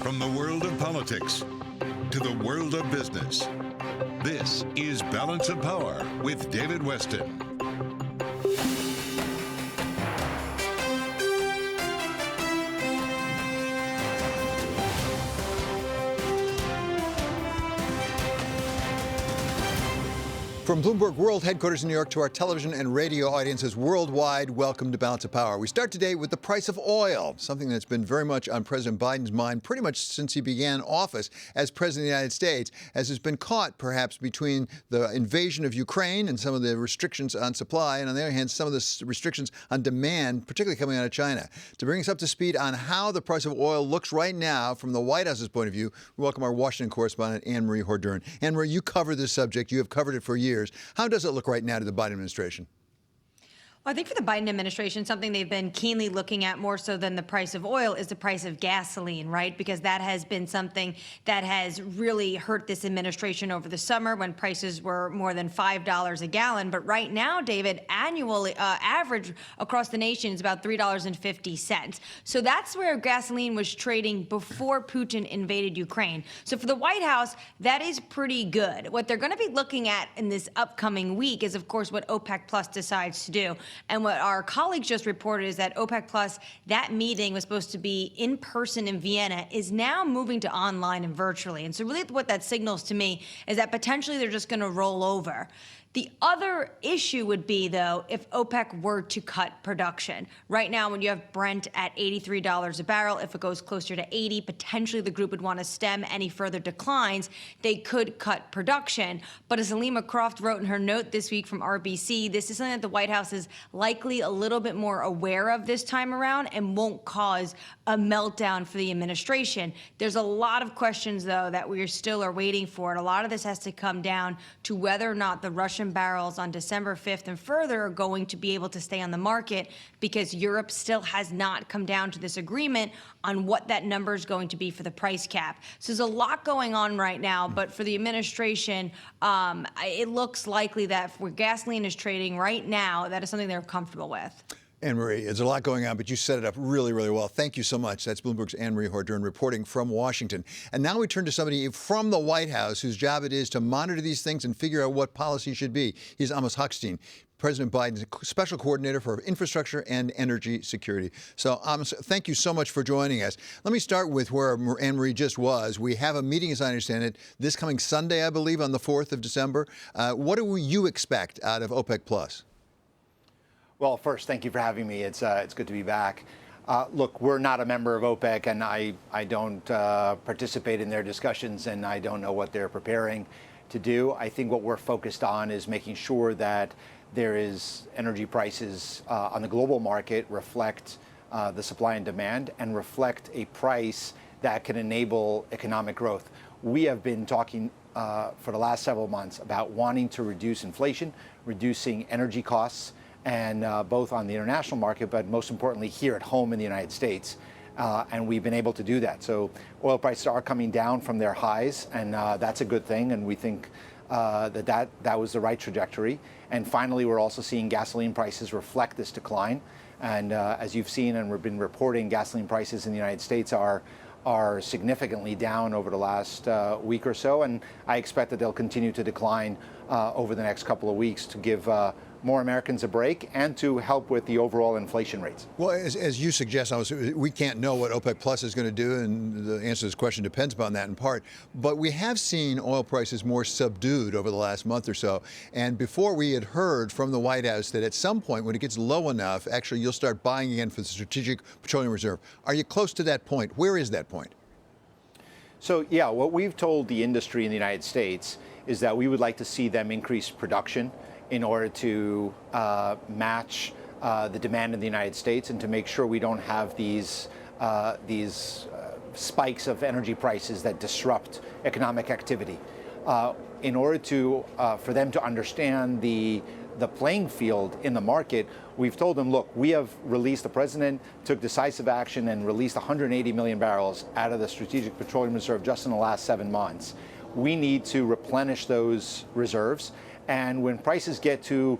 From the world of politics to the world of business, this is Balance of Power with David Weston. From Bloomberg World Headquarters in New York to our television and radio audiences worldwide, welcome to Balance of Power. We start today with the price of oil, something that's been very much on President Biden's mind pretty much since he began office as President of the United States, as has been caught perhaps between the invasion of Ukraine and some of the restrictions on supply, and on the other hand, some of the restrictions on demand, particularly coming out of China. To bring us up to speed on how the price of oil looks right now from the White House's point of view, we welcome our Washington correspondent, Anne-Marie Hordern. Anne-Marie, you cover this subject. You have covered it for years. How does it look right now to the Biden administration? Well, I think for the Biden administration, something they've been keenly looking at more so than the price of oil is the price of gasoline, right? Because that has been something that has really hurt this administration over the summer when prices were more than $5 a gallon. But right now, David, annually, average across the nation is about $3.50. So that's where gasoline was trading before Putin invaded Ukraine. So for the White House, that is pretty good. What they're going to be looking at in this upcoming week is, of course, what OPEC Plus decides to do. And what our colleagues just reported is that OPEC Plus, that meeting was supposed to be in person in Vienna, is now moving to online and virtually. And so really what that signals to me is that potentially they're just going to roll over. The other issue would be, though, if OPEC were to cut production. Right now, when you have Brent at $83 a barrel, if it goes closer to 80, potentially the group would want to stem any further declines. They could cut production. But as Alima Croft wrote in her note this week from RBC, this is something that the White House is likely a little bit more aware of this time around and won't cause a meltdown for the administration. There's a lot of questions, though, that we still are waiting for. And a lot of this has to come down to whether or not the Russian barrels on December 5th and further are going to be able to stay on the market, because Europe still has not come down to this agreement on what that number is going to be for the price cap. So there's a lot going on right now, but for the administration, it looks likely that where gasoline is trading right now, that is something they're comfortable with. Anne-Marie, there's a lot going on, but you set it up really, really well. Thank you so much. That's Bloomberg's Anne-Marie Hordern reporting from Washington. And now we turn to somebody from the White House whose job it is to monitor these things and figure out what policy should be. He's Amos Hochstein, President Biden's special coordinator for infrastructure and energy security. So, Amos, thank you so much for joining us. Let me start with where Anne-Marie just was. We have a meeting, as I understand it, this coming Sunday, I believe, on the 4th of December. What do you expect out of OPEC Plus? Well, first, thank you for having me. It's good to be back. Look, we're not a member of OPEC, and I don't participate in their discussions, and I don't know what they're preparing to do. I think what we're focused on is making sure that there is energy prices on the global market reflect the supply and demand and reflect a price that can enable economic growth. We have been talking for the last several months about wanting to reduce inflation, reducing energy costs, and both on the international market, but most importantly here at home in the United States. And we've been able to do that. So oil prices are coming down from their highs, and that's a good thing. And we think that was the right trajectory. And finally, we're also seeing gasoline prices reflect this decline. And as you've seen and we've been reporting, gasoline prices in the United States are significantly down over the last week or so. And I expect that they'll continue to decline over the next couple of weeks to give more Americans a break and to help with the overall inflation rates. Well, as you suggest, we can't know what OPEC Plus is going to do, and the answer to this question depends upon that in part. But we have seen oil prices more subdued over the last month or so. And before, we had heard from the White House that at some point, when it gets low enough, actually you'll start buying again for the Strategic Petroleum Reserve. Are you close to that point? Where is that point? So, yeah, what we've told the industry in the United States is that we would like to see them increase production in order to match the demand in the United States and to make sure we don't have these spikes of energy prices that disrupt economic activity. In order for them to understand the playing field in the market, we've told them, look, the president took decisive action and released 180 million barrels out of the Strategic Petroleum Reserve just in the last 7 months. we need to replenish those reserves. And when prices get to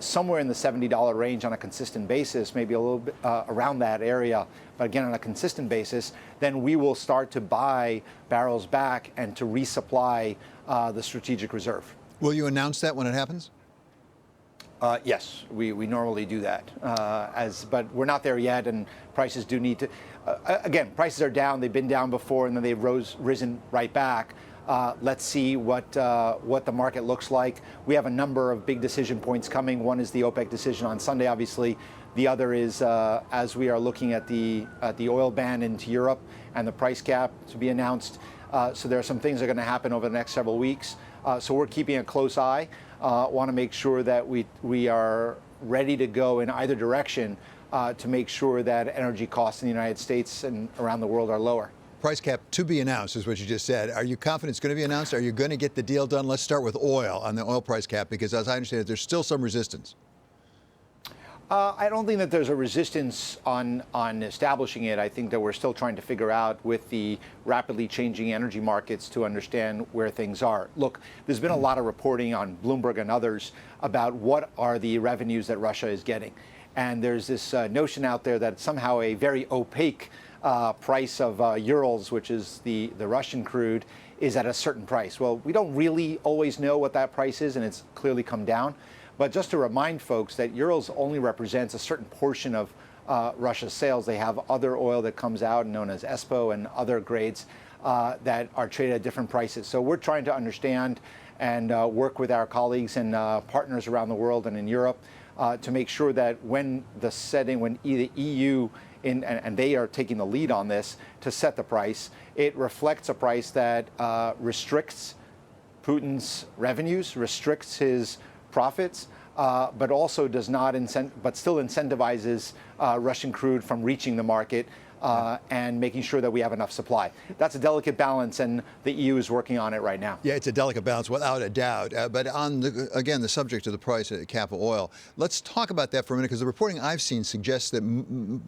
somewhere in the $70 range on a consistent basis, maybe a little bit around that area, but again on a consistent basis, then we will start to buy barrels back and to resupply the strategic reserve. Will you announce that when it happens? Yes, we normally do that. But we're not there yet, and prices do need to. Again, prices are down. They've been down before, and then they've risen right back. Let's see what the market looks like. We have a number of big decision points coming. One is the OPEC decision on Sunday, obviously. The other is as we are looking at the oil ban into Europe and the price cap to be announced. So there are some things that are going to happen over the next several weeks. So we're keeping a close eye. Want to make sure that we are ready to go in either direction to make sure that energy costs in the United States and around the world are lower. Price cap to be announced is what you just said. Are you confident it's going to be announced? Are you going to get the deal done? Let's start with oil, on the oil price cap, because as I understand it, there's still some resistance. I don't think that there's a resistance on establishing it. I think that we're still trying to figure out with the rapidly changing energy markets to understand where things are. Look, there's been a lot of reporting on Bloomberg and others about what are the revenues that Russia is getting. And there's this notion out there that somehow a very opaque price of Urals, which is the Russian crude, is at a certain price. Well, we don't really always know what that price is, and it's clearly come down. But just to remind folks that Urals only represents a certain portion of Russia's sales. They have other oil that comes out known as ESPO and other grades that are traded at different prices. So we're trying to understand and work with our colleagues and partners around the world and in Europe to make sure that when the EU and they are taking the lead on this to set the price, it reflects a price that restricts Putin's revenues, restricts his profits, but also does not but still incentivizes Russian crude from reaching the market and making sure that we have enough supply. That's a delicate balance, and the EU is working on it right now. Yeah, it's a delicate balance, without a doubt. But on, again, the subject of the price cap of oil, let's talk about that for a minute, because the reporting I've seen suggests that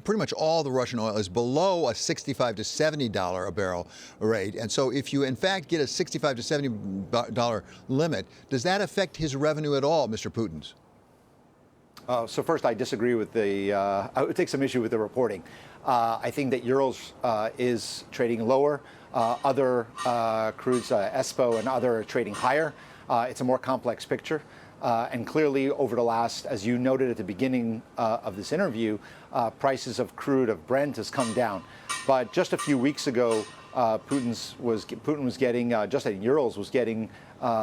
pretty much all the Russian oil is below a $65 to $70 a barrel rate. And so if you, in fact, get a $65 to $70 limit, does that affect his revenue at all, Mr. Putin's? So first, I disagree with I would take some issue with the reporting. I think that Urals is trading lower. Other crudes, ESPO and other, are trading higher. It's a more complex picture. And clearly, over the last, as you noted at the beginning of this interview, prices of crude, of Brent, has come down. But just a few weeks ago, Putin was getting, just at Urals, was getting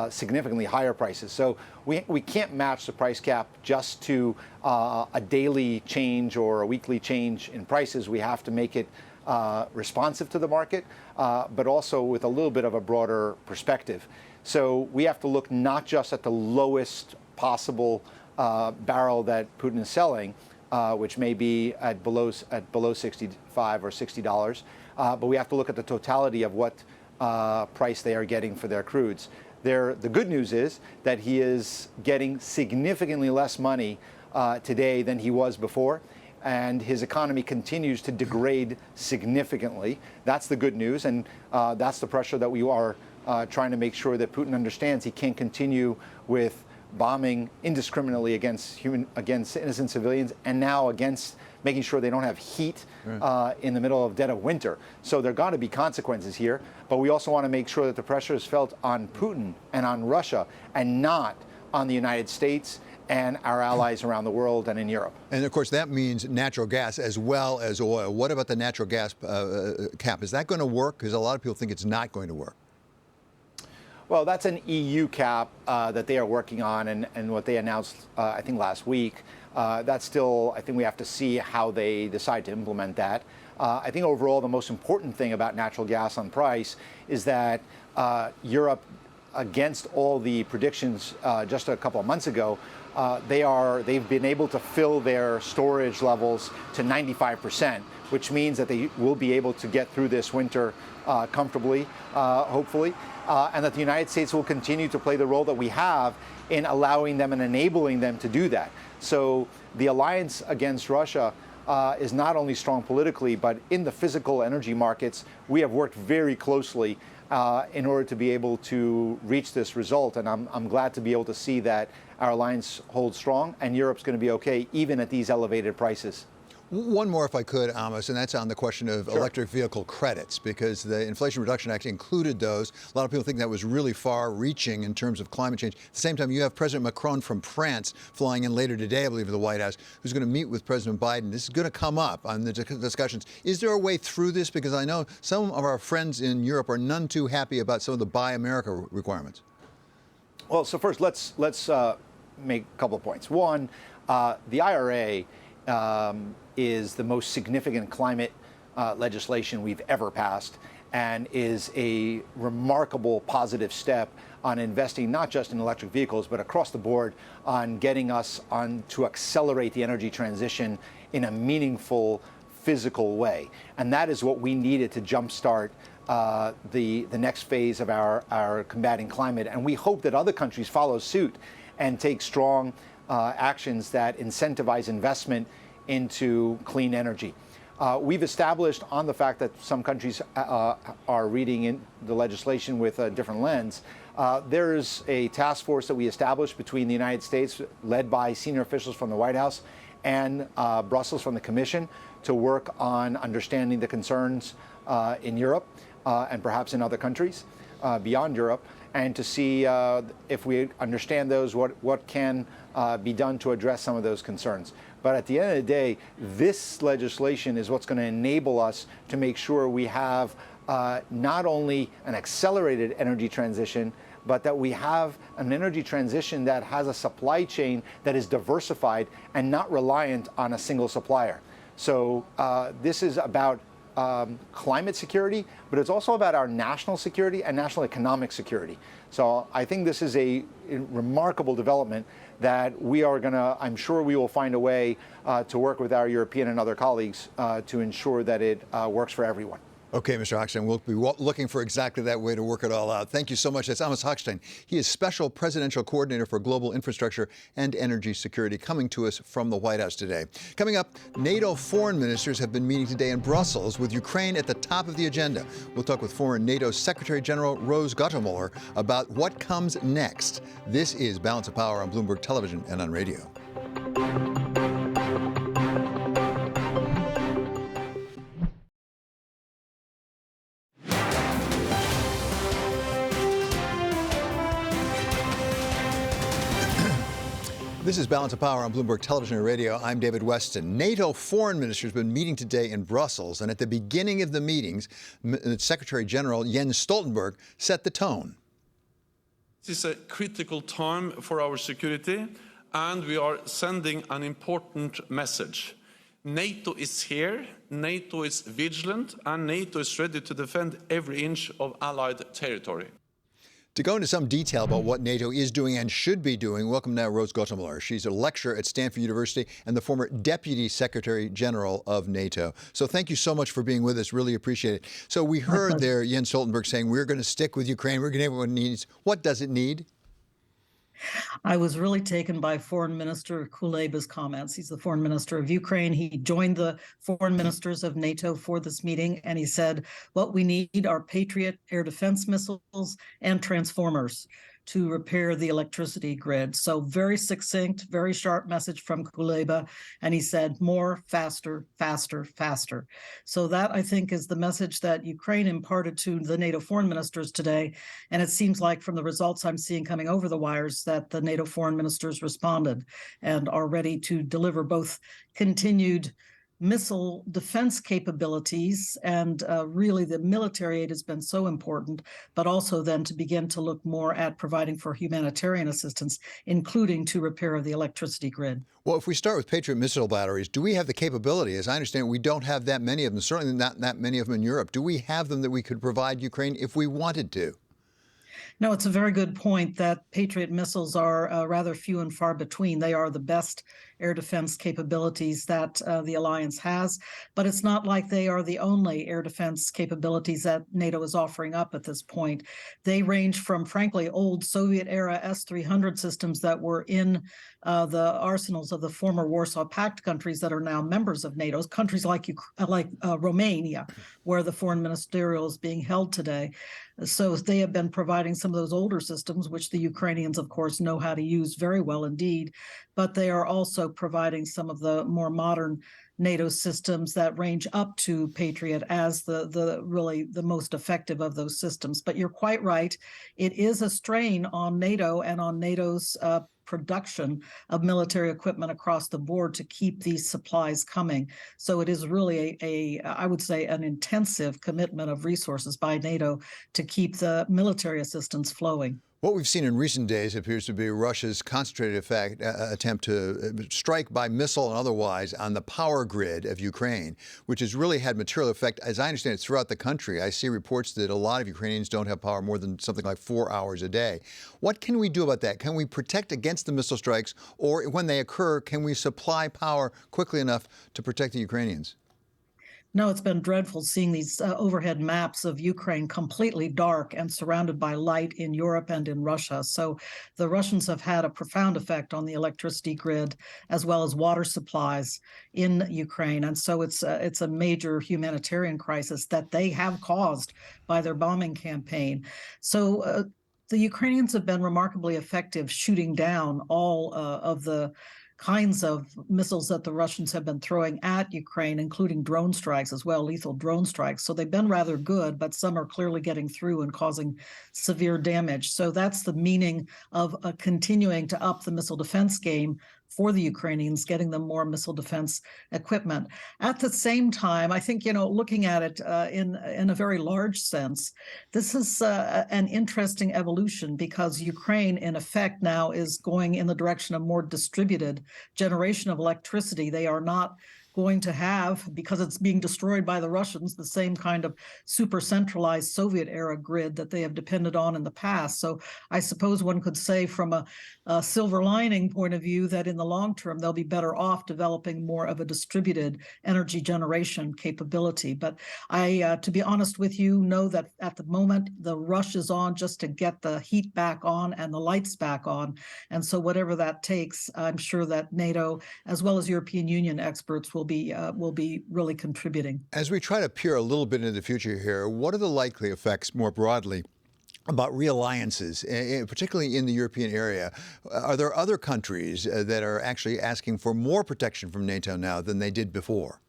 significantly higher prices. So we can't match the price cap just to a daily change or a weekly change in prices. We have to make it responsive to the market, but also with a little bit of a broader perspective. So we have to look not just at the lowest possible barrel that Putin is selling, which may be at below $65 or $60, but we have to look at the totality of what price they are getting for their crudes. The good news is that he is getting significantly less money today than he was before, and his economy continues to degrade significantly. That's the good news, and that's the pressure that we are trying to make sure that Putin understands. He can't continue with bombing indiscriminately against innocent civilians, and now against making sure they don't have heat in the middle of dead of winter. So there are got to be consequences here, but we also want to make sure that the pressure is felt on Putin and on Russia, and not on the United States and our allies around the world and in Europe. And of course, that means natural gas as well as oil. What about the natural gas cap? Is that going to work? Because a lot of people think it's not going to work. Well, that's an EU cap that they are working on, and what they announced, I think, last week. That's still, I think we have to see how they decide to implement that. I think overall the most important thing about natural gas on price is that Europe, against all the predictions just a couple of months ago, they've been able to fill their storage levels to 95%, which means that they will be able to get through this winter comfortably, hopefully, and that the United States will continue to play the role that we have in allowing them and enabling them to do that. So the alliance against Russia is not only strong politically, but in the physical energy markets, we have worked very closely in order to be able to reach this result. And I'm glad to be able to see that our alliance holds strong and Europe's going to be okay, even at these elevated prices. One more, if I could, Amos, and that's on the question of Sure. electric vehicle credits, because the Inflation Reduction Act included those. A lot of people think that was really far-reaching in terms of climate change. At the same time, you have President Macron from France flying in later today, I believe, to the White House, who's going to meet with President Biden. This is going to come up on the discussions. Is there a way through this? Because I know some of our friends in Europe are none too happy about some of the Buy America requirements. Well, so first, let's make a couple of points. One, the IRA is the most significant climate legislation we've ever passed and is a remarkable positive step on investing not just in electric vehicles, but across the board on getting us on to accelerate the energy transition in a meaningful, physical way. And that is what we needed to jumpstart the next phase of our combating climate. And we hope that other countries follow suit and take strong actions that incentivize investment into clean energy. We've established on the fact that some countries are reading in the legislation with a different lens. There's a task force that we established between the United States, led by senior officials from the White House, and Brussels from the Commission, to work on understanding the concerns in Europe and perhaps in other countries beyond Europe, and to see if we understand those, what can be done to address some of those concerns. But at the end of the day, this legislation is what's going to enable us to make sure we have not only an accelerated energy transition, but that we have an energy transition that has a supply chain that is diversified and not reliant on a single supplier. So this is about climate security, but it's also about our national security and national economic security. So I think this is a remarkable development that we are going to, I'm sure we will find a way to work with our European and other colleagues to ensure that it works for everyone. Okay, Mr. Hochstein, we'll be looking for exactly that way to work it all out. Thank you so much. That's Amos Hochstein. He is Special Presidential Coordinator for Global Infrastructure and Energy Security, coming to us from the White House today. Coming up, NATO foreign ministers have been meeting today in Brussels with Ukraine at the top of the agenda. We'll talk with former NATO Secretary General Rose Gottemoeller about what comes next. This is Balance of Power on Bloomberg Television and on radio. This is Balance of Power on Bloomberg Television and Radio. I'm David Weston. NATO foreign ministers have been meeting today in Brussels, and at the beginning of the meetings, Secretary General Jens Stoltenberg set the tone. This is a critical time for our security, and we are sending an important message. NATO is here, NATO is vigilant, and NATO is ready to defend every inch of Allied territory. To go into some detail about what NATO is doing and should be doing, welcome now Rose Gottemoeller. She's a lecturer at Stanford University and the former Deputy Secretary General of NATO. So thank you so much for being with us. Really appreciate it. So we heard there Jens Stoltenberg saying we're going to stick with Ukraine. We're going to give what it needs. What does it need? I was really taken by Foreign Minister Kuleba's comments. He's the Foreign Minister of Ukraine. He joined the foreign ministers of NATO for this meeting, and he said, what we need are Patriot air defense missiles and transformers to repair the electricity grid. So very succinct, very sharp message from Kuleba. And he said more, faster, faster, faster. So that, I think, is the message that Ukraine imparted to the NATO foreign ministers today. And it seems like from the results I'm seeing coming over the wires that the NATO foreign ministers responded and are ready to deliver both continued missile defense capabilities, and really the military aid has been so important, but also then to begin to look more at providing for humanitarian assistance, including to repair of the electricity grid. Well, if we start with Patriot missile batteries, do we have the capability? As I understand, we don't have that many of them, certainly not that many of them in Europe. Do we have them that we could provide Ukraine if we wanted to? No, it's a very good point that Patriot missiles are rather few and far between. They are the best air defense capabilities that the alliance has. But it's not like they are the only air defense capabilities that NATO is offering up at this point. They range from, frankly, old Soviet-era S-300 systems that were in the arsenals of the former Warsaw Pact countries that are now members of NATO, countries like Romania, where the foreign ministerial is being held today. So they have been providing some of those older systems, which the Ukrainians, of course, know how to use very well indeed. But they are also providing some of the more modern NATO systems that range up to Patriot as the really the most effective of those systems. But you're quite right. It is a strain on NATO and on NATO's production of military equipment across the board to keep these supplies coming. So it is really I would say, an intensive commitment of resources by NATO to keep the military assistance flowing. What we've seen in recent days appears to be Russia's concentrated attempt to strike by missile and otherwise on the power grid of Ukraine, which has really had material effect, as I understand it, throughout the country. I see reports that a lot of Ukrainians don't have power more than something like 4 hours a day. What can we do about that? Can we protect against the missile strikes, or when they occur, can we supply power quickly enough to protect the Ukrainians? No, it's been dreadful seeing these overhead maps of Ukraine completely dark and surrounded by light in Europe and in Russia. So the Russians have had a profound effect on the electricity grid as well as water supplies in Ukraine. And so it's a major humanitarian crisis that they have caused by their bombing campaign. So the Ukrainians have been remarkably effective shooting down all of the kinds of missiles that the Russians have been throwing at Ukraine, including drone strikes as well, lethal drone strikes. So they've been rather good, but some are clearly getting through and causing severe damage. So that's the meaning of continuing to up the missile defense game for the Ukrainians, getting them more missile defense equipment. At the same time, I think, looking at it in a very large sense, this is an interesting evolution because Ukraine, in effect, now is going in the direction of more distributed generation of electricity. They are not going to have, because it's being destroyed by the Russians, the same kind of super centralized Soviet era grid that they have depended on in the past. So I suppose one could say from a silver lining point of view that in the long term, they'll be better off developing more of a distributed energy generation capability. But I, to be honest with you, know that at the moment, the rush is on just to get the heat back on and the lights back on. And so whatever that takes, I'm sure that NATO, as well as European Union experts, will be really contributing. As we try to peer a little bit into the future here, what are the likely effects more broadly about realliances, particularly in the European area? Are there other countries that are actually asking for more protection from NATO now than they did before?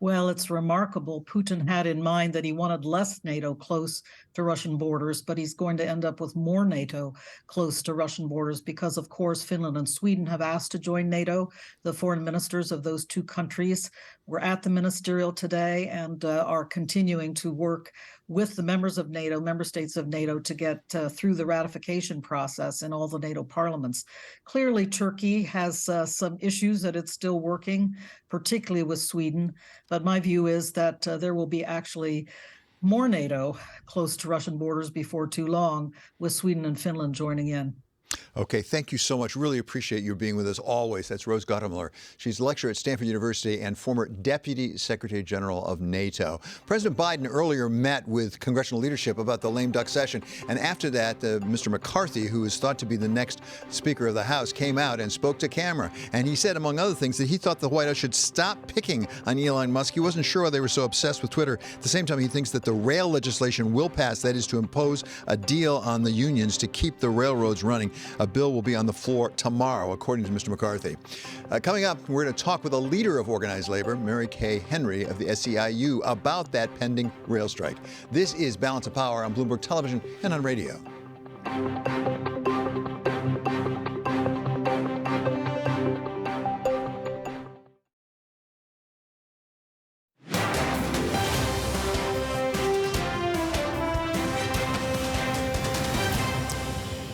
Well, it's remarkable. Putin had in mind that he wanted less NATO close to Russian borders, but he's going to end up with more NATO close to Russian borders because, of course, Finland and Sweden have asked to join NATO. The foreign ministers of those two countries were at the ministerial today and are continuing to work with the members of NATO, member states of NATO, to get through the ratification process in all the NATO parliaments. Clearly, Turkey has some issues that it's still working, particularly with Sweden. But my view is that there will be actually more NATO close to Russian borders before too long, with Sweden and Finland joining in. Okay, thank you so much. Really appreciate you being with us always. That's Rose Gottemoeller. She's a lecturer at Stanford University and former Deputy Secretary General of NATO. President Biden earlier met with congressional leadership about the lame duck session. And after that, Mr. McCarthy, who is thought to be the next Speaker of the House, came out and spoke to camera. And he said, among other things, that he thought the White House should stop picking on Elon Musk. He wasn't sure why they were so obsessed with Twitter. At the same time, he thinks that the rail legislation will pass, that is to impose a deal on the unions to keep the railroads running. A bill will be on the floor tomorrow, according to Mr. McCarthy. Coming up, we're going to talk with a leader of organized labor, Mary Kay Henry of the SEIU, about that pending rail strike. This is Balance of Power on Bloomberg Television and on radio.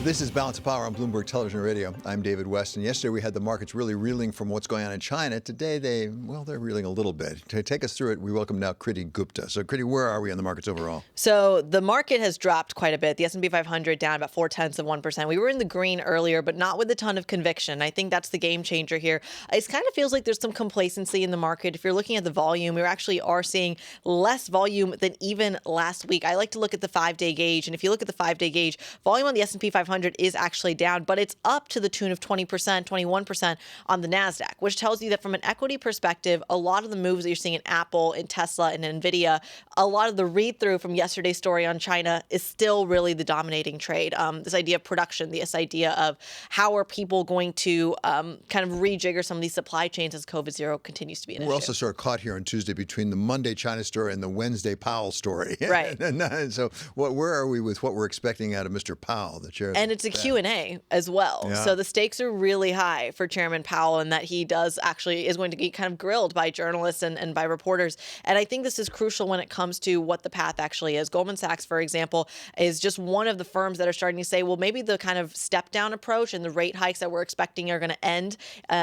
This is Balance of Power on Bloomberg Television and Radio. I'm David West, and yesterday we had the markets really reeling from what's going on in China. Today, they're reeling a little bit. To take us through it, we welcome now Kriti Gupta. So, Kriti, where are we on the markets overall? So the market has dropped quite a bit. The S&P 500 down about 0.4%. We were in the green earlier, but not with a ton of conviction. I think that's the game changer here. It kind of feels like there's some complacency in the market. If you're looking at the volume, we actually are seeing less volume than even last week. I like to look at the 5-day gauge, and if you look at the 5-day gauge, volume on the S&P 500 is actually down, but it's up to the tune of 20%, 21% on the NASDAQ, which tells you that from an equity perspective, a lot of the moves that you're seeing in Apple, in Tesla, and Nvidia, a lot of the read-through from yesterday's story on China is still really the dominating trade. This idea of production, this idea of how are people going to kind of rejigger some of these supply chains as COVID-0 continues to be an issue. We're also sort of caught here on Tuesday between the Monday China story and the Wednesday Powell story. Right. and so where are we with what we're expecting out of Mr. Powell, the chair? And it's a Q&A as well. Yeah. So the stakes are really high for Chairman Powell, and that he is going to be kind of grilled by journalists and by reporters. And I think this is crucial when it comes to what the path actually is. Goldman Sachs, for example, is just one of the firms that are starting to say, well, maybe the kind of step down approach and the rate hikes that we're expecting are going to end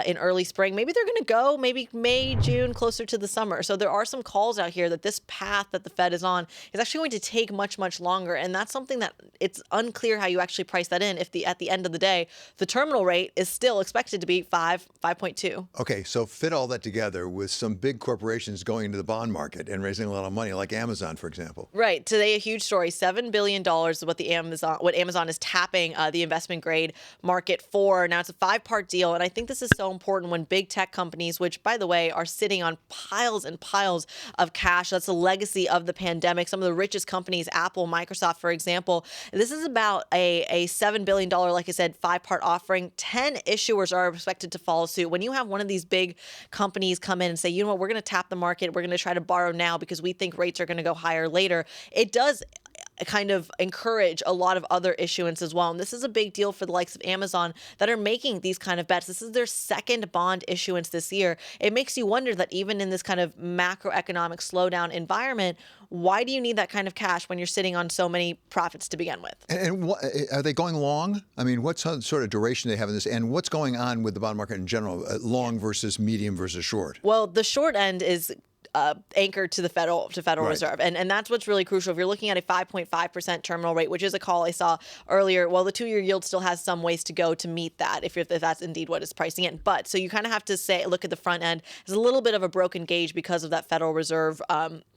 in early spring. Maybe they're going to go maybe May, June, closer to the summer. So there are some calls out here that this path that the Fed is on is actually going to take much, much longer. And that's something that it's unclear how you actually price that in if at the end of the day, the terminal rate is still expected to be 5.2. Okay, so fit all that together with some big corporations going into the bond market and raising a lot of money, like Amazon, for example. Right. Today, a huge story. $7 billion is what Amazon is tapping the investment grade market for. Now, it's a 5-part deal, and I think this is so important when big tech companies, which, by the way, are sitting on piles and piles of cash. That's a legacy of the pandemic. Some of the richest companies, Apple, Microsoft, for example. This is about a $7 billion, like I said, 5-part offering. 10 issuers are expected to follow suit. When you have one of these big companies come in and say, you know what, we're going to tap the market, we're going to try to borrow now because we think rates are going to go higher later, it does kind of encourage a lot of other issuance as well. And this is a big deal for the likes of Amazon that are making these kind of bets. This is their second bond issuance this year. It makes you wonder that even in this kind of macroeconomic slowdown environment, why do you need that kind of cash when you're sitting on so many profits to begin with? And what, are they going long? I mean, what sort of duration do they have in this? And what's going on with the bond market in general, long versus medium versus short? Well, the short end is anchored to the Federal Right. Reserve. And that's what's really crucial. If you're looking at a 5.5% terminal rate, which is a call I saw earlier, well, the 2-year yield still has some ways to go to meet that if that's indeed what it's pricing in. But so you kind of have to look at the front end as a little bit of a broken gauge because of that Federal Reserve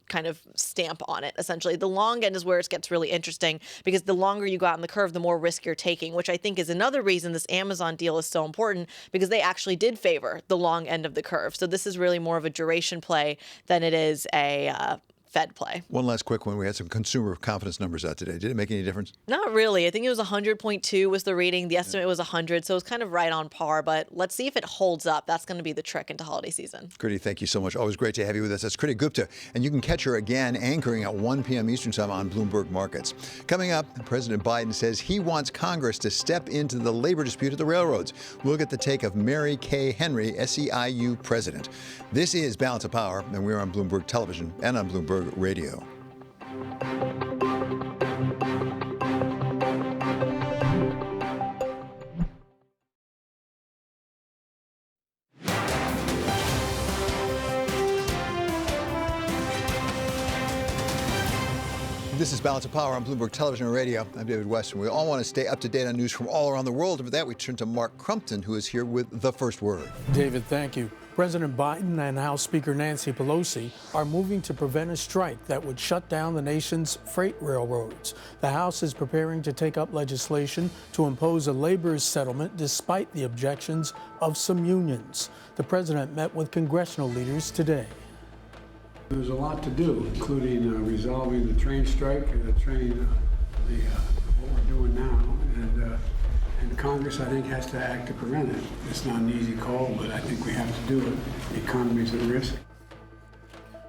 kind of stamp on it, essentially. The long end is where it gets really interesting because the longer you go out in the curve, the more risk you're taking, which I think is another reason this Amazon deal is so important because they actually did favor the long end of the curve. So this is really more of a duration play than it is a Fed play. One last quick one. We had some consumer confidence numbers out today. Did it make any difference? Not really. I think it was 100.2 was the reading. The estimate was 100, so it was kind of right on par. But let's see if it holds up. That's going to be the trick into holiday season. Kriti, thank you so much. Always great to have you with us. That's Kriti Gupta. And you can catch her again anchoring at 1 p.m. Eastern Time on Bloomberg Markets. Coming up, President Biden says he wants Congress to step into the labor dispute at the railroads. We'll get the take of Mary Kay Henry, SEIU president. This is Balance of Power, and we're on Bloomberg Television and on Bloomberg Radio. This is Balance of Power on Bloomberg Television and Radio. I'm David West, and we all want to stay up to date on news from all around the world. And for that, we turn to Mark Crumpton, who is here with the first word. David, thank you. President Biden and House Speaker Nancy Pelosi are moving to prevent a strike that would shut down the nation's freight railroads. The House is preparing to take up legislation to impose a labor settlement despite the objections of some unions. The president met with congressional leaders today. There's a lot to do, including resolving the train strike, what we're doing now, and Congress, I think, has to act to prevent it. It's not an easy call, but I think we have to do it. The economy's at risk.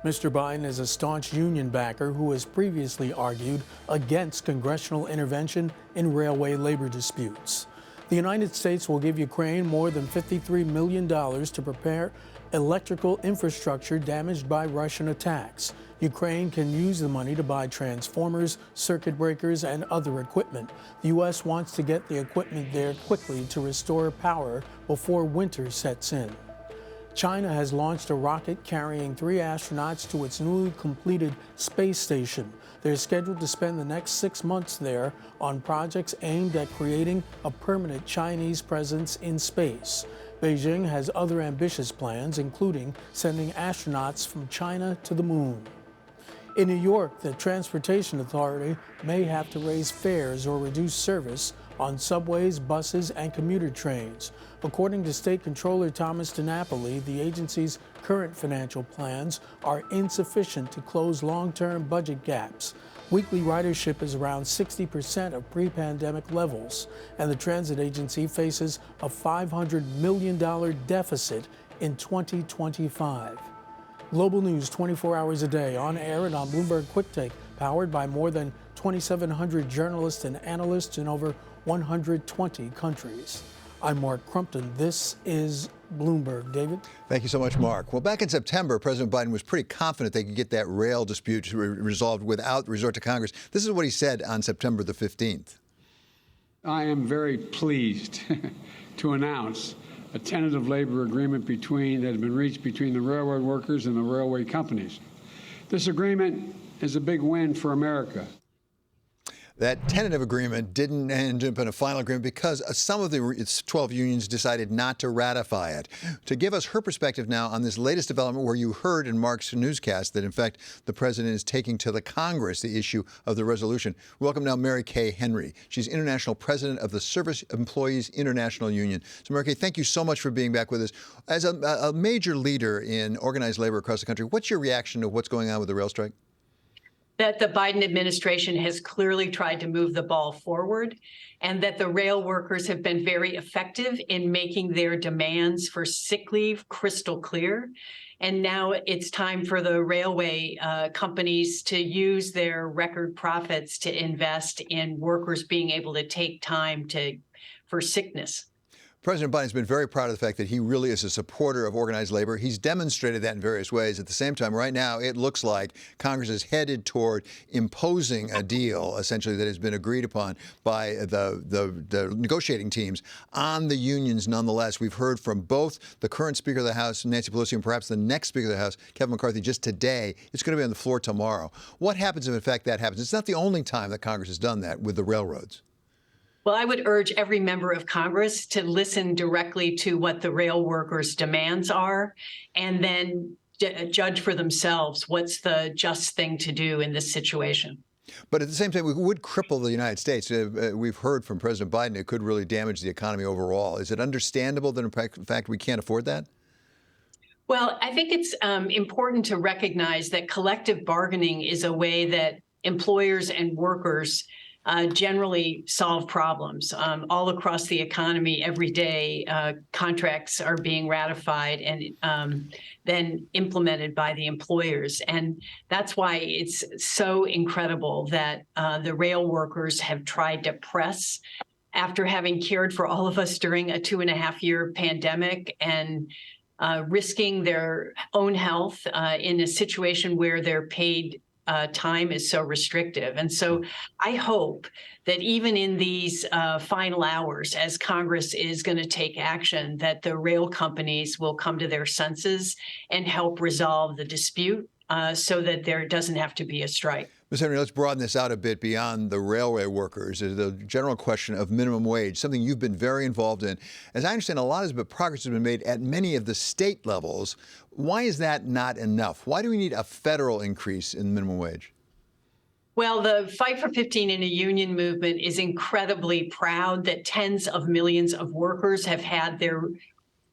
Mr. Biden is a staunch union backer who has previously argued against congressional intervention in railway labor disputes. The United States will give Ukraine more than $53 million to electrical infrastructure damaged by Russian attacks. Ukraine can use the money to buy transformers, circuit breakers, and other equipment. The U.S. wants to get the equipment there quickly to restore power before winter sets in. China has launched a rocket carrying 3 astronauts to its newly completed space station. They're scheduled to spend the next 6 months there on projects aimed at creating a permanent Chinese presence in space. Beijing has other ambitious plans, including sending astronauts from China to the moon. In New York, the Transportation Authority may have to raise fares or reduce service on subways, buses, and commuter trains. According to State Controller Thomas DiNapoli, the agency's current financial plans are insufficient to close long-term budget gaps. Weekly ridership is around 60% of pre-pandemic levels, and the transit agency faces a $500 million deficit in 2025. Global news 24 hours a day, on air and on Bloomberg Quick Take, powered by more than 2,700 journalists and analysts in over 120 countries. I'm Mark Crumpton. This is Bloomberg. David? Thank you so much, Mark. Well, back in September, President Biden was pretty confident they could get that rail dispute resolved without resort to Congress. This is what he said on September the 15th. I am very pleased to announce a tentative labor agreement that has been reached between the railroad workers and the railway companies. This agreement is a big win for America. That tentative agreement didn't end up in a final agreement because some of its 12 unions decided not to ratify it. To give us her perspective now on this latest development, where you heard in Mark's newscast that, in fact, the president is taking to the Congress the issue of the resolution. Welcome now Mary Kay Henry. She's international president of the Service Employees International Union. So, Mary Kay, thank you so much for being back with us. As a major leader in organized labor across the country, what's your reaction to what's going on with the rail strike? That the Biden administration has clearly tried to move the ball forward, and that the rail workers have been very effective in making their demands for sick leave crystal clear. And now it's time for the railway companies to use their record profits to invest in workers being able to take time for sickness. President Biden's been very proud of the fact that he really is a supporter of organized labor. He's demonstrated that in various ways. At the same time, right now, it looks like Congress is headed toward imposing a deal, essentially, that has been agreed upon by the negotiating teams on the unions nonetheless. We've heard from both the current Speaker of the House, Nancy Pelosi, and perhaps the next Speaker of the House, Kevin McCarthy, just today. It's going to be on the floor tomorrow. What happens if, in fact, that happens? It's not the only time that Congress has done that with the railroads. Well, I would urge every member of Congress to listen directly to what the rail workers' demands are, and then judge for themselves what's the just thing to do in this situation. But at the same time, we would cripple the United States. We've heard from President Biden it could really damage the economy overall. Is it understandable that, in fact, we can't afford that? Well, I think it's important to recognize that collective bargaining is a way that employers and workers generally solve problems. All across the economy, every day, contracts are being ratified and then implemented by the employers. And that's why it's so incredible that the rail workers have tried to press after having cared for all of us during a 2.5-year pandemic and risking their own health in a situation where their paid time is so restrictive. And so I hope that even in these final hours, as Congress is going to take action, that the rail companies will come to their senses and help resolve the dispute so that there doesn't have to be a strike. Ms. Henry, let's broaden this out a bit beyond the railway workers. The general question of minimum wage, something you've been very involved in. As I understand, a lot of progress has been made at many of the state levels. Why is that not enough? Why do we need a federal increase in minimum wage? Well, the Fight for 15 in a Union movement is incredibly proud that tens of millions of workers have had their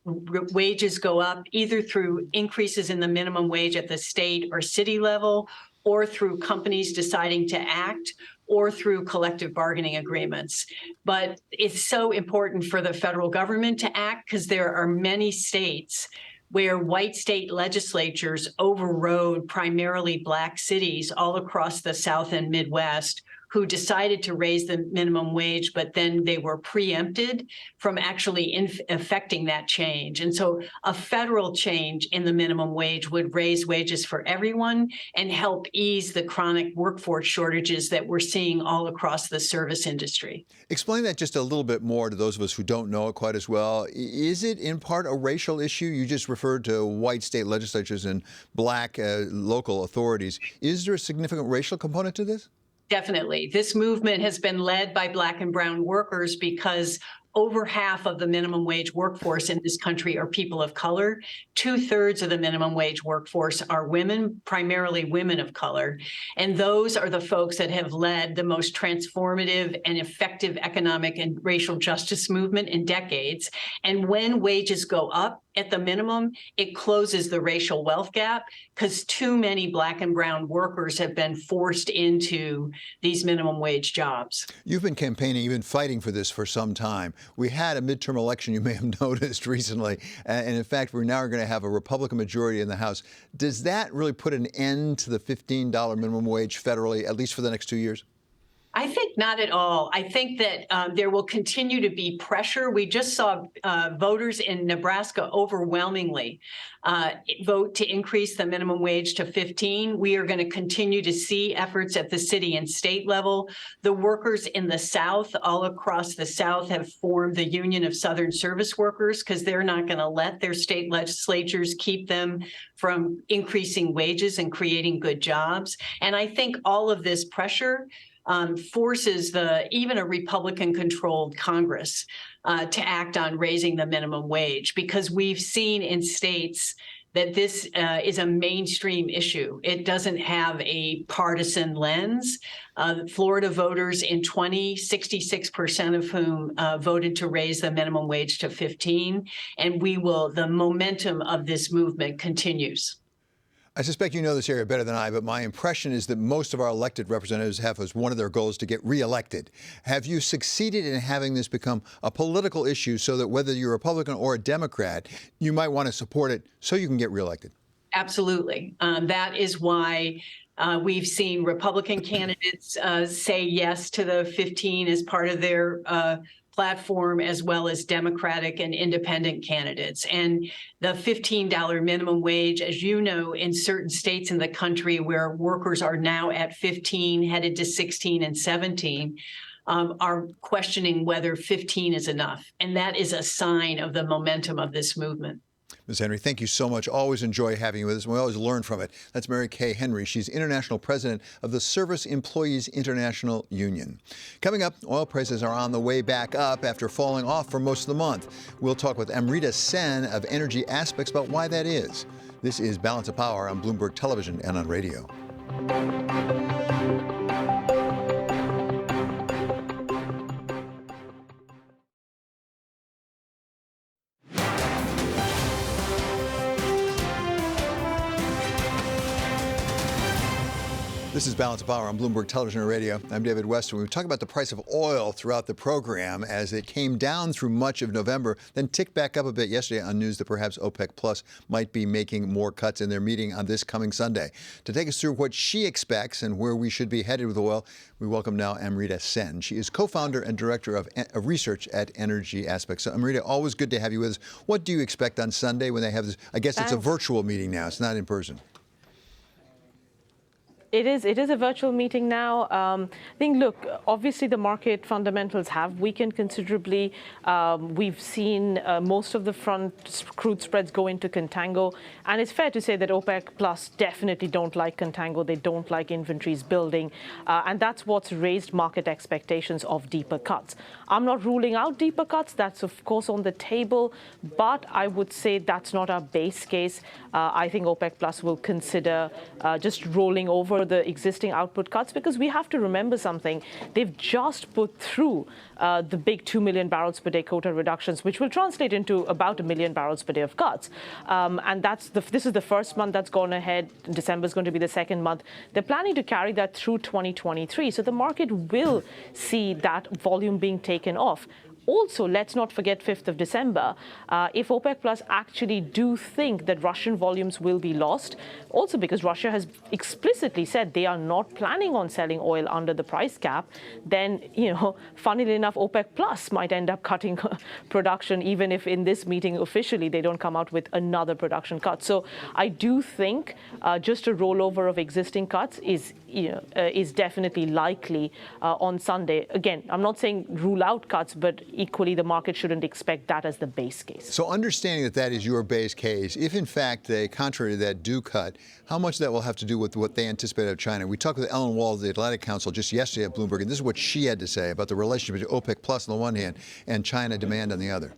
wages go up, either through increases in the minimum wage at the state or city level, or through companies deciding to act, or through collective bargaining agreements. But it's so important for the federal government to act because there are many states where white state legislatures overrode primarily Black cities all across the South and Midwest who decided to raise the minimum wage, but then they were preempted from actually affecting that change. And so a federal change in the minimum wage would raise wages for everyone and help ease the chronic workforce shortages that we're seeing all across the service industry. Explain that just a little bit more to those of us who don't know it quite as well. Is it in part a racial issue? You just referred to white state legislatures and black local authorities. Is there a significant racial component to this? Definitely. This movement has been led by Black and brown workers because over half of the minimum wage workforce in this country are people of color. 2/3 of the minimum wage workforce are women, primarily women of color. And those are the folks that have led the most transformative and effective economic and racial justice movement in decades. And when wages go up at the minimum, it closes the racial wealth gap because too many Black and brown workers have been forced into these minimum wage jobs. You've been campaigning, you've been fighting for this for some time. We had a midterm election, you may have noticed recently, and in fact, we're now going to have a Republican majority in the House. Does that really put an end to the $15 minimum wage federally, at least for the next 2 years? I think not at all. I think that there will continue to be pressure. We just saw voters in Nebraska overwhelmingly vote to increase the minimum wage to 15. We are going to continue to see efforts at the city and state level. The workers in the South, all across the South, have formed the Union of Southern Service Workers because they're not going to let their state legislatures keep them from increasing wages and creating good jobs. And I think all of this pressure forces even a Republican-controlled Congress to act on raising the minimum wage, because we've seen in states that this is a mainstream issue. It doesn't have a partisan lens. Florida voters in 66% of whom voted to raise the minimum wage to 15, and the momentum of this movement continues. I suspect you know this area better than I, but my impression is that most of our elected representatives have as one of their goals to get reelected. Have you succeeded in having this become a political issue so that whether you're a Republican or a Democrat, you might want to support it so you can get reelected? Absolutely. That is why we've seen Republican candidates say yes to the 15 as part of their platform, as well as Democratic and independent candidates. And the $15 minimum wage, as you know, in certain states in the country where workers are now at 15, headed to 16 and 17, are questioning whether 15 is enough. And that is a sign of the momentum of this movement. Ms. Henry, thank you so much. Always enjoy having you with us, and we always learn from it. That's Mary Kay Henry. She's International President of the Service Employees International Union. Coming up, oil prices are on the way back up after falling off for most of the month. We'll talk with Amrita Sen of Energy Aspects about why that is. This is Balance of Power on Bloomberg Television and on radio. This is Balance of Power on Bloomberg Television and Radio. I'm David West, and we talk about the price of oil throughout the program as it came down through much of November, then ticked back up a bit yesterday on news that perhaps OPEC Plus might be making more cuts in their meeting on this coming Sunday. To take us through what she expects and where we should be headed with oil, we welcome now Amrita Sen. She is co-founder and director of research at Energy Aspects. So, Amrita, always good to have you with us. What do you expect on Sunday when they have this? I guess it's a virtual meeting now. It's not in person. It is a virtual meeting now. I think, look, obviously the market fundamentals have weakened considerably. We've seen most of the front crude spreads go into contango. And it's fair to say that OPEC Plus definitely don't like contango. They don't like inventories building. And that's what's raised market expectations of deeper cuts. I'm not ruling out deeper cuts. That's, of course, on the table. But I would say that's not our base case. I think OPEC Plus will consider just rolling over the existing output cuts, because we have to remember something. They've just put through the big 2 million barrels per day quota reductions, which will translate into about 1 million barrels per day of cuts. And this is the first month that's gone ahead. December is going to be the second month. They're planning to carry that through 2023. So the market will see that volume being taken off. also, let's not forget 5th of December. If OPEC Plus actually do think that Russian volumes will be lost, also because Russia has explicitly said they are not planning on selling oil under the price cap, then, funnily enough, OPEC Plus might end up cutting production, even if in this meeting officially they don't come out with another production cut. So I do think just a rollover of existing cuts is definitely likely on Sunday. Again, I'm not saying rule out cuts, but equally the market shouldn't expect that as the base case. So understanding that that is your base case, if in fact they, contrary to that, do cut, how much that will have to do with what they anticipate of China? We talked with Ellen Wall of the Atlantic Council just yesterday at Bloomberg, and this is what she had to say about the relationship between OPEC Plus on the one hand and China demand on the other.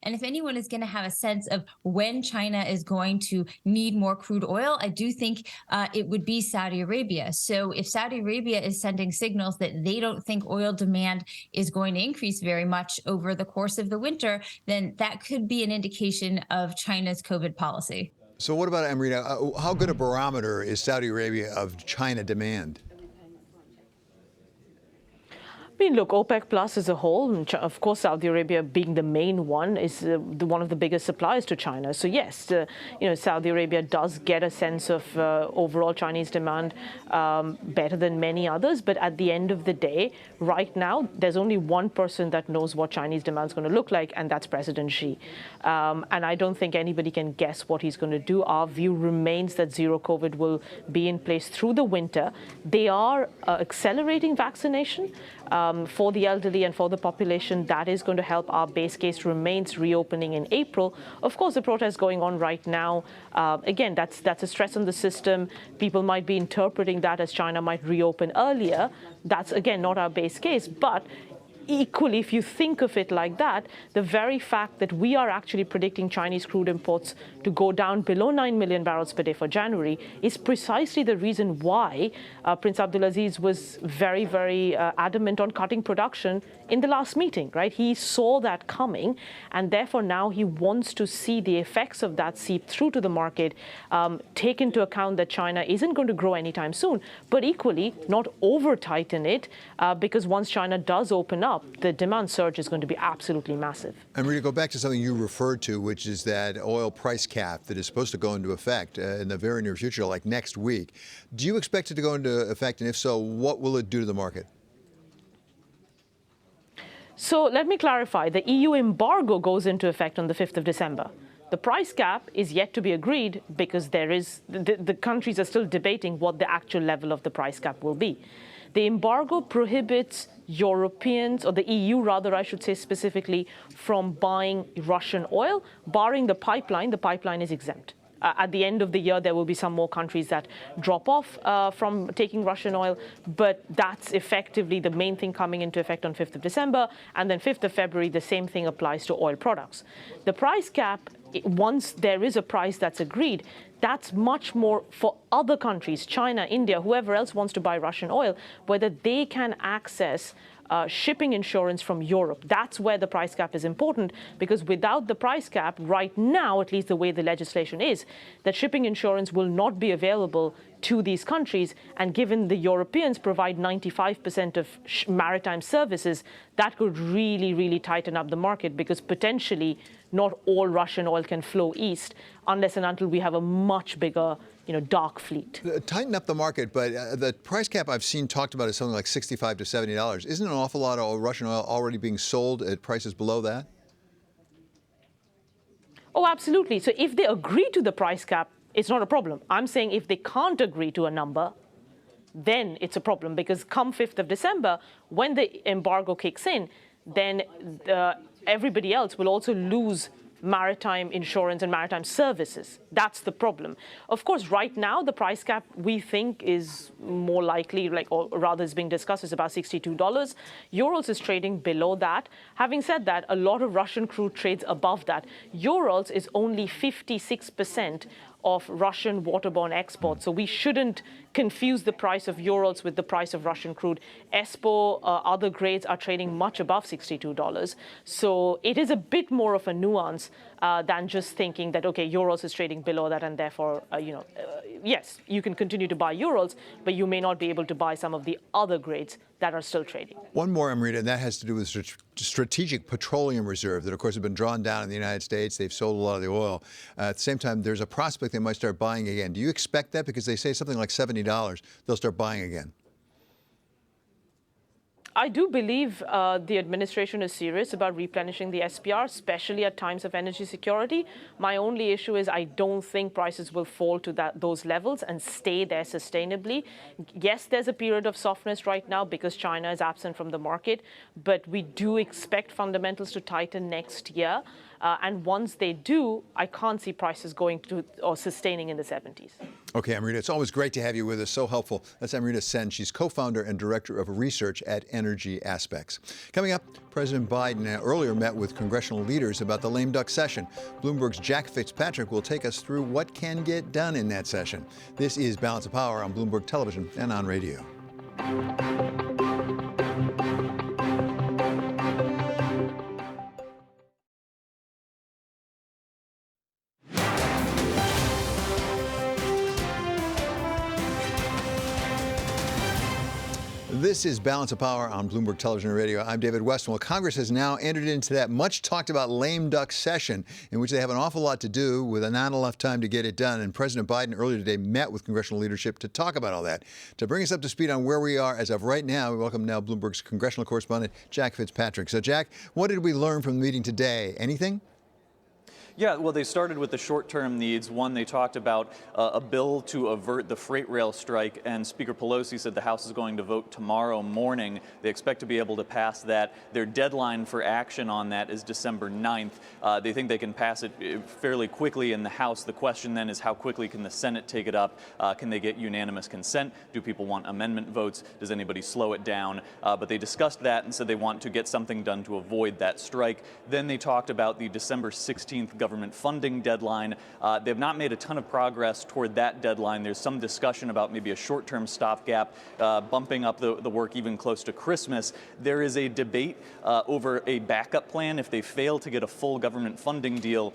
And if anyone is going to have a sense of when China is going to need more crude oil, I do think it would be Saudi Arabia. So if Saudi Arabia is sending signals that they don't think oil demand is going to increase very much over the course of the winter, then that could be an indication of China's COVID policy. So what about, Amrita, how good a barometer is Saudi Arabia of China demand? I mean, look, OPEC Plus as a whole, and of course, Saudi Arabia being the main one, is one of the biggest suppliers to China. So yes, Saudi Arabia does get a sense of overall Chinese demand better than many others. But at the end of the day, right now, there's only one person that knows what Chinese demand is going to look like, and that's President Xi. And I don't think anybody can guess what he's going to do. Our view remains that zero COVID will be in place through the winter. They are accelerating vaccination. For the elderly and for the population, that is going to help. Our base case remains reopening in April. Of course, the protest going on right now, again, that's a stress on the system. People might be interpreting that as China might reopen earlier. That's, again, not our base case. But equally, if you think of it like that, the very fact that we are actually predicting Chinese crude imports to go down below 9 million barrels per day for January is precisely the reason why Prince Abdulaziz was very, very adamant on cutting production in the last meeting, right? He saw that coming, and therefore now he wants to see the effects of that seep through to the market, take into account that China isn't going to grow anytime soon, but equally not over-tighten it, because once China does open up, the demand surge is going to be absolutely massive. And Rita, go back to something you referred to, which is that oil price cap that is supposed to go into effect in the very near future, like next week. Do you expect it to go into effect? And if so, what will it do to the market? So let me clarify. The EU embargo goes into effect on the 5th of December. The price cap is yet to be agreed because the countries are still debating what the actual level of the price cap will be. The embargo prohibits Europeans, or the EU rather, I should say specifically, from buying Russian oil, barring the pipeline. The pipeline is exempt. At the end of the year, there will be some more countries that drop off from taking Russian oil, but that's effectively the main thing coming into effect on 5th of December. And then 5th of February, the same thing applies to oil products. The price cap, once there is a price that's agreed, that's much more for other countries, China, India, whoever else wants to buy Russian oil, whether they can access shipping insurance from Europe. That's where the price cap is important, because without the price cap, right now, at least the way the legislation is, that shipping insurance will not be available to these countries. And given the Europeans provide 95% of maritime services, that could really, really tighten up the market, because potentially not all Russian oil can flow east unless and until we have a much bigger dark fleet. Tighten up the market, but the price cap I've seen talked about is something like $65 to $70. Isn't an awful lot of Russian oil already being sold at prices below that? Oh, absolutely. So if they agree to the price cap, it's not a problem. I'm saying if they can't agree to a number, then it's a problem, because come 5th of December, when the embargo kicks in, then everybody else will also lose maritime insurance and maritime services. That's the problem. Of course, right now, the price cap, we think, is more likely, or rather is being discussed, is about $62. Urals is trading below that. Having said that, a lot of Russian crude trades above that. Urals is only 56% of Russian waterborne exports. So we shouldn't confuse the price of Urals with the price of Russian crude. ESPO, other grades are trading much above $62. So it is a bit more of a nuance than just thinking that, okay, euros is trading below that, and therefore, yes, you can continue to buy euros, but you may not be able to buy some of the other grades that are still trading. One more, Amrita, and that has to do with strategic petroleum reserve that, of course, have been drawn down in the United States. They've sold a lot of the oil. At the same time, there's a prospect they might start buying again. Do you expect that? Because they say something like $70, they'll start buying again. I do believe the administration is serious about replenishing the SPR, especially at times of energy security. My only issue is I don't think prices will fall to those levels and stay there sustainably. Yes, there's a period of softness right now because China is absent from the market, but we do expect fundamentals to tighten next year. And once they do, I can't see prices going to or sustaining in the 70s. Okay, Amrita, it's always great to have you with us. So helpful. That's Amrita Sen. She's co-founder and director of research at Energy Aspects. Coming up, President Biden earlier met with congressional leaders about the lame duck session. Bloomberg's Jack Fitzpatrick will take us through what can get done in that session. This is Balance of Power on Bloomberg Television and on radio. This is Balance of Power on Bloomberg Television and Radio. I'm David Weston. Well, Congress has now entered into that much talked about lame duck session in which they have an awful lot to do with not enough time to get it done. And President Biden earlier today met with congressional leadership to talk about all that. To bring us up to speed on where we are as of right now, we welcome now Bloomberg's congressional correspondent, Jack Fitzpatrick. So, Jack, what did we learn from the meeting today? Anything? Yeah, well, they started with the short-term needs. One, they talked about a bill to avert the freight rail strike, and Speaker Pelosi said the House is going to vote tomorrow morning. They expect to be able to pass that. Their deadline for action on that is December 9th. They think they can pass it fairly quickly in the House. The question then is how quickly can the Senate take it up? Can they get unanimous consent? Do people want amendment votes? Does anybody slow it down? But they discussed that and said they want to get something done to avoid that strike. Then they talked about the December 16th government funding deadline. They have not made a ton of progress toward that deadline. There's some discussion about maybe a short-term stopgap, bumping up the work even close to Christmas. There is a debate over a backup plan if they fail to get a full government funding deal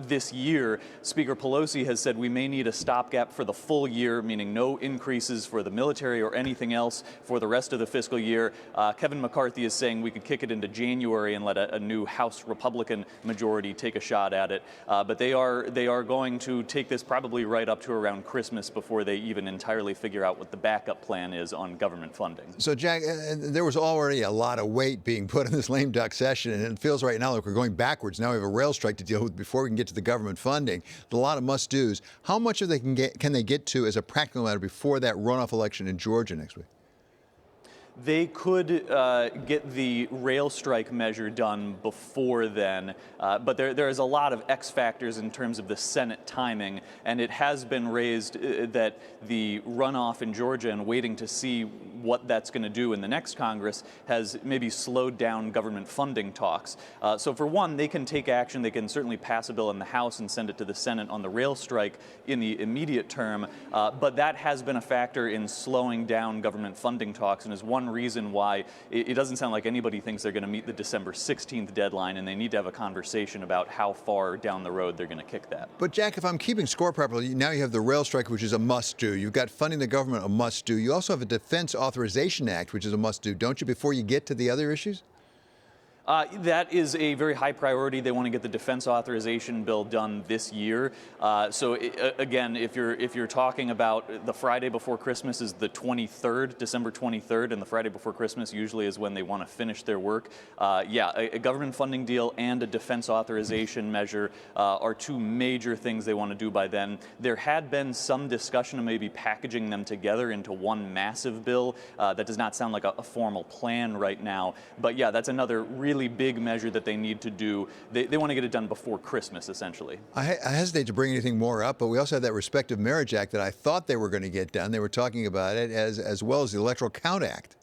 this year. Speaker Pelosi has said we may need a stopgap for the full year, meaning no increases for the military or anything else for the rest of the fiscal year. Kevin McCarthy is saying we could kick it into January and let a new House Republican majority take a shot at it. But they are going to take this probably right up to around Christmas before they even entirely figure out what the backup plan is on government funding. So, Jack, there was already a lot of weight being put on this lame duck session, and it feels right now like we're going backwards. Now we have a rail strike to deal with before we can get to the government funding. A lot of must-dos. How much of they can they get to as a practical matter before that runoff election in Georgia next week? They could get the rail strike measure done before then, but there is a lot of X factors in terms of the Senate timing, and it has been raised that the runoff in Georgia and waiting to see what that's going to do in the next Congress has maybe slowed down government funding talks. So for one, they can take action. They can certainly pass a bill in the House and send it to the Senate on the rail strike in the immediate term, but that has been a factor in slowing down government funding talks and is one reason why it doesn't sound like anybody thinks they're going to meet the December 16th deadline, and they need to have a conversation about how far down the road they're going to kick that. But, Jack, if I'm keeping score properly, now you have the rail strike, which is a must-do. You've got funding the government, a must-do. You also have a Defense Authorization Act, which is a must-do, don't you, before you get to the other issues? That is a very high priority. They want to get the defense authorization bill done this year. Again, if you're talking about the Friday before Christmas is the 23rd, December 23rd, and the Friday before Christmas usually is when they want to finish their work. A government funding deal and a defense authorization measure are two major things they want to do by then. There had been some discussion of maybe packaging them together into one massive bill. That does not sound like a formal plan right now. But yeah, that's another really big measure that they need to do. They want to get it done before Christmas, essentially. I hesitate to bring anything more up, but we also have that Respective Marriage Act that I thought they were going to get done. They were talking about it as well as the Electoral Count Act.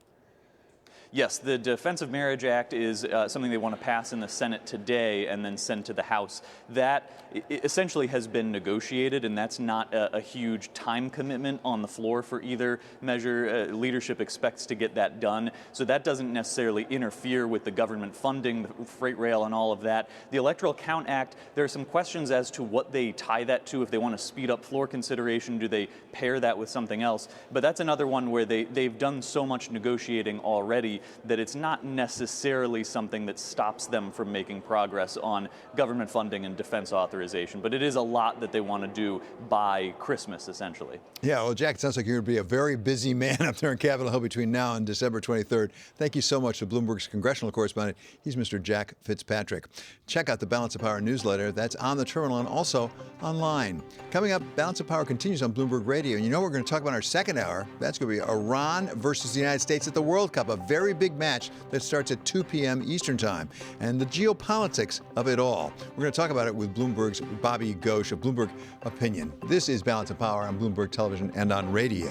Yes, the Defense of Marriage Act is something they want to pass in the Senate today and then send to the House. That essentially has been negotiated, and that's not a huge time commitment on the floor for either measure. Leadership expects to get that done, so that doesn't necessarily interfere with the government funding, the freight rail, and all of that. The Electoral Count Act, there are some questions as to what they tie that to. If they want to speed up floor consideration, do they pair that with something else? But that's another one where they've done so much negotiating already that it's not necessarily something that stops them from making progress on government funding and defense authorization. But it is a lot that they want to do by Christmas, essentially. Yeah, well, Jack, it sounds like you're going to be a very busy man up there in Capitol Hill between now and December 23rd. Thank you so much to Bloomberg's congressional correspondent. He's Mr. Jack Fitzpatrick. Check out the Balance of Power newsletter. That's on the terminal and also online. Coming up, Balance of Power continues on Bloomberg Radio. And you know we're going to talk about our second hour. That's going to be Iran versus the United States at the World Cup, a very big match that starts at 2 p.m. Eastern Time, and the geopolitics of it all. We're going to talk about it with Bloomberg's Bobby Ghosh of Bloomberg Opinion. This is Balance of Power on Bloomberg Television and on radio.